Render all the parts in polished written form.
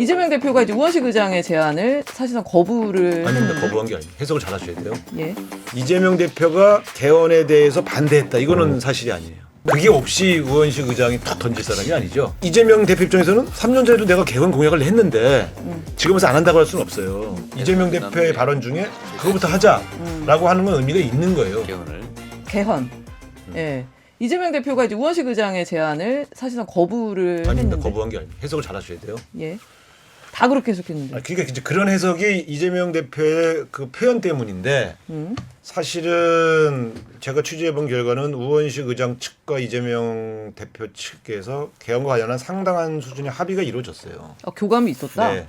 이재명 대표가 이제 우원식 의장의 제안을 사실상 거부를 아닙니다. 했는데. 거부한 게 아니에요. 해석을 잘 하셔야 돼요. 예. 이재명 대표가 개헌에 대해서 반대했다. 이거는 사실이 아니에요. 그게 없이 우원식 의장이 툭 던질 사람이 아니죠. 이재명 대표 입장에서는 3년 전에도 내가 개헌 공약을 했는데 지금에서 안 한다고 할 수는 없어요. 이재명 대표의 발언 중에 그거부터 하자라고 하는 건 의미가 있는 거예요. 개헌. 예. 이재명 대표가 이제 우원식 의장의 제안을 사실상 거부를 아닙니다. 했는데. 거부한 게 아니에요. 해석을 잘 하셔야 돼요. 예. 다 그렇게 해석했는데. 그러니까 이제 그런 해석이 이재명 대표의 그 표현 때문인데 사실은 제가 취재해본 결과는 우원식 의장 측과 이재명 대표 측에서 개헌과 관련한 상당한 수준의 합의가 이루어졌어요. 교감이 있었다. 네.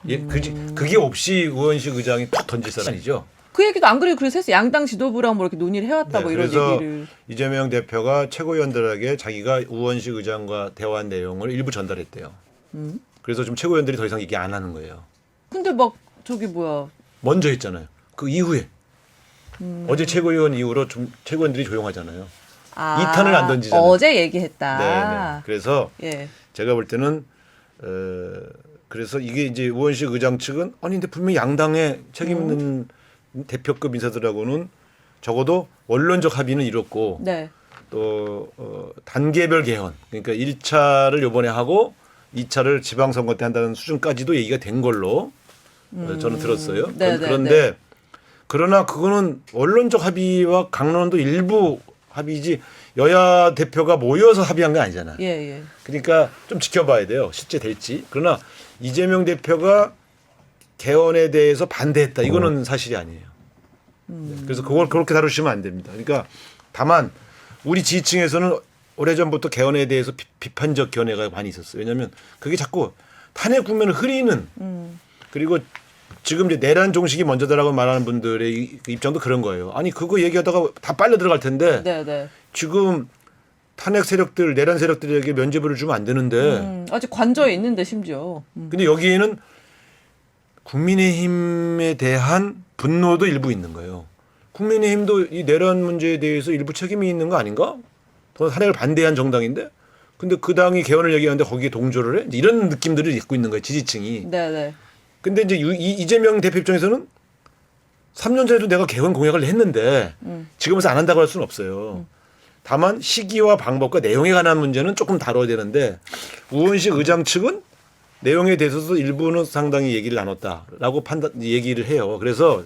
예, 그게 없이 우원식 의장이 툭 던질 사람 아니죠. 그 얘기도 안 그래도 그래서 했어. 양당 지도부랑 뭐 이렇게 논의를 해왔다 네, 뭐 이런 그래서 얘기를. 이재명 대표가 최고위원들에게 자기가 우원식 의장과 대화한 내용을 일부 전달했대요. 그래서 좀 최고위원들이 더 이상 얘기 안 하는 거예요. 근데 막 저기 뭐야. 먼저 했잖아요. 그 이후에 어제 최고위원 이후로 좀 최고위원들이 조용하잖아요. 이 탄을 안 던지잖아요. 어제 얘기했다. 네. 그래서 예. 제가 볼 때는 그래서 이게 이제 우원식 의장 측은 아니 근데 분명히 양당의 책임 있는 대표급 인사들하고는 적어도 원론적 합의는 이뤘고 네. 또 단계별 개헌 그러니까 1차를 이번에 하고 2차를 지방선거 때 한다는 수준까지도 얘기가 된 걸로 저는 들었어요. 네, 그런데 그러나 그거는 원론적 합의와 강론도 일부 합의지 여야 대표가 모여서 합의한 게 아니잖아. 예, 예. 그러니까 좀 지켜봐야 돼요. 실제 될지. 그러나 이재명 대표가 개헌에 대해서 반대했다. 이거는 사실이 아니에요. 네. 그래서 그걸 그렇게 다루시면 안 됩니다. 그러니까 다만 우리 지지층에서는 오래전부터 개헌에 대해서 비판적 견해가 많이 있었어요. 왜냐하면 그게 자꾸 탄핵 국면을 흐리는 그리고 지금 이제 내란 종식이 먼저다라고 말하는 분들의 입장도 그런 거예요. 아니 그거 얘기하다가 다 빨려 들어갈 텐데 네, 네. 지금 탄핵 세력들 내란 세력들에게 면죄부를 주면 안 되는데 아직 관저에 있는데 심지어. 근데 여기에는 국민의힘에 대한 분노도 일부 있는 거예요. 국민의힘도 이 내란 문제에 대해서 일부 책임이 있는 거 아닌가? 탄핵을 반대한 정당인데 근데 그 당이 개헌을 얘기하는데 거기에 동조를 해? 이런 느낌들을 갖고 있는 거예요. 지지층이. 네, 네. 근데 이제 이재명 대표 입장에서는 3년 전에도 내가 개헌 공약을 했는데 지금은 안 한다고 할 수는 없어요. 다만 시기와 방법과 내용에 관한 문제는 조금 다뤄야 되는데 우원식 의장 측은 내용에 대해서도 일부는 상당히 얘기를 나눴다라고 얘기를 해요. 그래서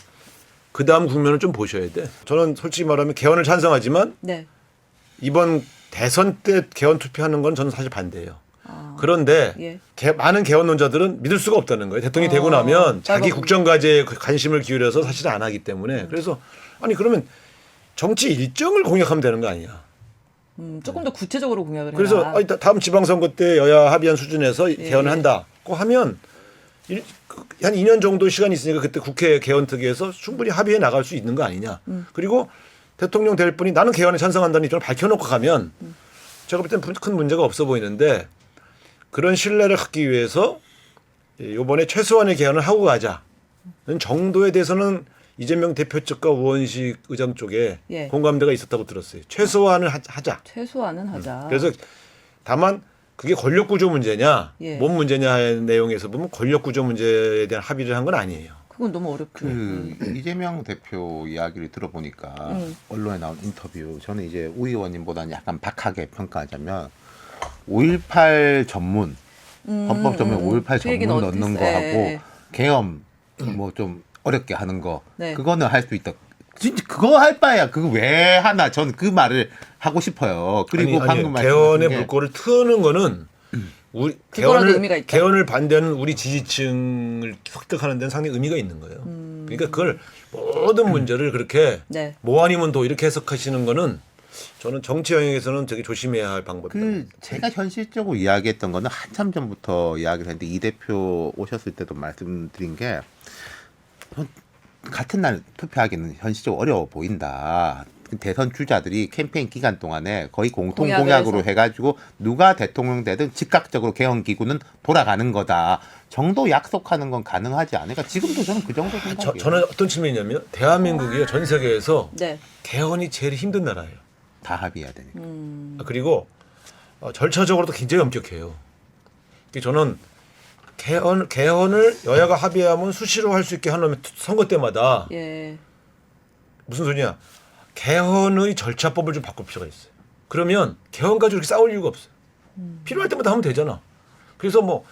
그 다음 국면을 좀 보셔야 돼. 저는 솔직히 말하면 개헌을 찬성하지만 네. 이번 대선 때 개헌 투표하는 건 저는 사실 반대예요. 그런데 예. 많은 개헌론자들은 믿을 수가 없다는 거예요. 대통령이 되고 나면 자기 국정과제에 관심을 기울여서 사실 안 하기 때문에. 그래서 아니 그러면 정치 일정을 공약하면 되는 거 아니야. 조금 더 구체적으로 공약을 해라. 그래서 아니, 다음 지방선거 때 여야 합의한 수준에서 개헌을 한다고 하면 한 2년 정도 시간이 있으니까 그때 국회 개헌특위에서 충분히 합의해 나갈 수 있는 거 아니냐. 그리고 대통령 될 분이 나는 개헌에 찬성한다는 입장을 밝혀놓고 가면 제가 볼 때는 큰 문제가 없어 보이는데 그런 신뢰를 갖기 위해서 이번에 최소한의 개헌을 하고 가자는 정도에 대해서는 이재명 대표 측과 우원식 의장 쪽에 예. 공감대가 있었다고 들었어요. 최소한을 하자. 최소한은 하자. 그래서 다만 그게 권력구조 문제냐 예. 뭔 문제냐 하는 내용에서 보면 권력구조 문제에 대한 합의를 한 건 아니에요. 그건 너무 어렵고. 이재명 대표 이야기를 들어보니까 언론에 나온 인터뷰 저는 이제 우 의원님보다는 약간 박하게 평가하자면 5.18 전문 헌법 전문 5.18 그 얘기는 전문 넣는 어땠어요? 거하고 예. 계엄 뭐 좀 어렵게 하는 거 네. 그거는 할 수 있다. 진짜 그거 할 바에야 그거 왜 하나 전 그 말을 하고 싶어요. 그리고 방금 개헌의 게 물꼬를 트는 거는 우리 그거라도 의미가 있다. 개헌을 반대하는 우리 지지층을 획득하는 데는 상당히 의미가 있는 거예요. 그러니까 그걸 모든 문제를 그렇게 네. 뭐 아니면 도 이렇게 해석하시는 거는 저는 정치 영역에서는 되게 조심해야 할 방법이다. 제가 현실적으로 이야기했던 거는 한참 전부터 이야기를 했는데 이 대표 오셨을 때도 말씀드린 게 같은 날 투표하기는 현실적으로 어려워 보인다. 대선 주자들이 캠페인 기간 동안에 거의 공통 공약으로 해가지고 누가 대통령 되든 즉각적으로 개헌 기구는 돌아가는 거다 정도 약속하는 건 가능하지 않을까? 지금도 저는 그 정도 생각해요. 저는 어떤 측면이냐면 대한민국이 전 세계에서 네. 개헌이 제일 힘든 나라예요. 다 합의해야 되니까. 그리고 절차적으로도 굉장히 엄격해요. 저는 개헌을 여야가 합의하면 수시로 할 수 있게 하려면 선거 때마다 예. 무슨 소리냐? 개헌의 절차법을 좀 바꿀 필요가 있어요. 그러면 개헌 가지고 이렇게 싸울 이유가 없어요. 필요할 때마다 하면 되잖아. 그래서 뭐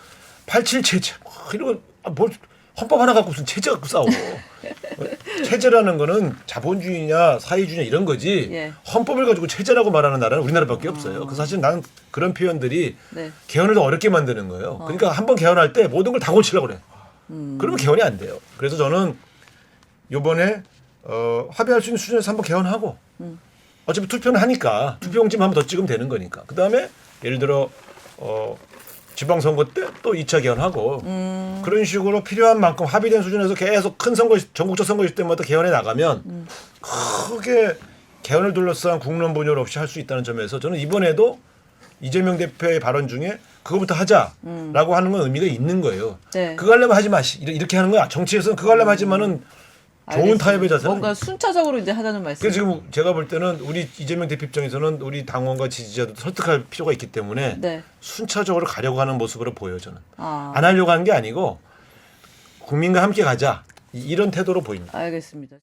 87 체제 이런 뭘 헌법 하나 갖고 무슨 체제 갖고 싸워. 체제라는 거는 자본주의냐 사회주의냐 이런 거지. 예. 헌법을 가지고 체제라고 말하는 나라는 우리나라밖에 없어요. 그 사실 나는 그런 표현들이 네. 개헌을 더 어렵게 만드는 거예요. 그러니까 한번 개헌할 때 모든 걸 다 고치려고 그래. 그러면 개헌이 안 돼요. 그래서 저는 이번에 합의할 수 있는 수준에서 한번 개헌하고 어차피 투표는 하니까 투표용지만 한번 더 찍으면 되는 거니까. 그다음에 예를 들어 지방선거 때 또 2차 개헌하고 그런 식으로 필요한 만큼 합의된 수준에서 계속 큰 선거 전국적 선거 있을 때마다 개헌해 나가면 크게 개헌을 둘러싼 국론 분열 없이 할 수 있다는 점에서 저는 이번에도 이재명 대표의 발언 중에 그거부터 하자라고 하는 건 의미가 있는 거예요. 네. 그거 하려면 하지 마시 이렇게 하는 거야. 정치에서는 그거 하려면 하지만은 좋은 알겠습니다. 타협의 자세. 뭔가 순차적으로 이제 하자는 말씀. 그래서 지금 제가 볼 때는 우리 이재명 대표 입장에서는 우리 당원과 지지자도 설득할 필요가 있기 때문에 네. 순차적으로 가려고 하는 모습으로 보여요. 저는 아, 안 하려고 하는 게 아니고 국민과 함께 가자 이런 태도로 보입니다. 알겠습니다.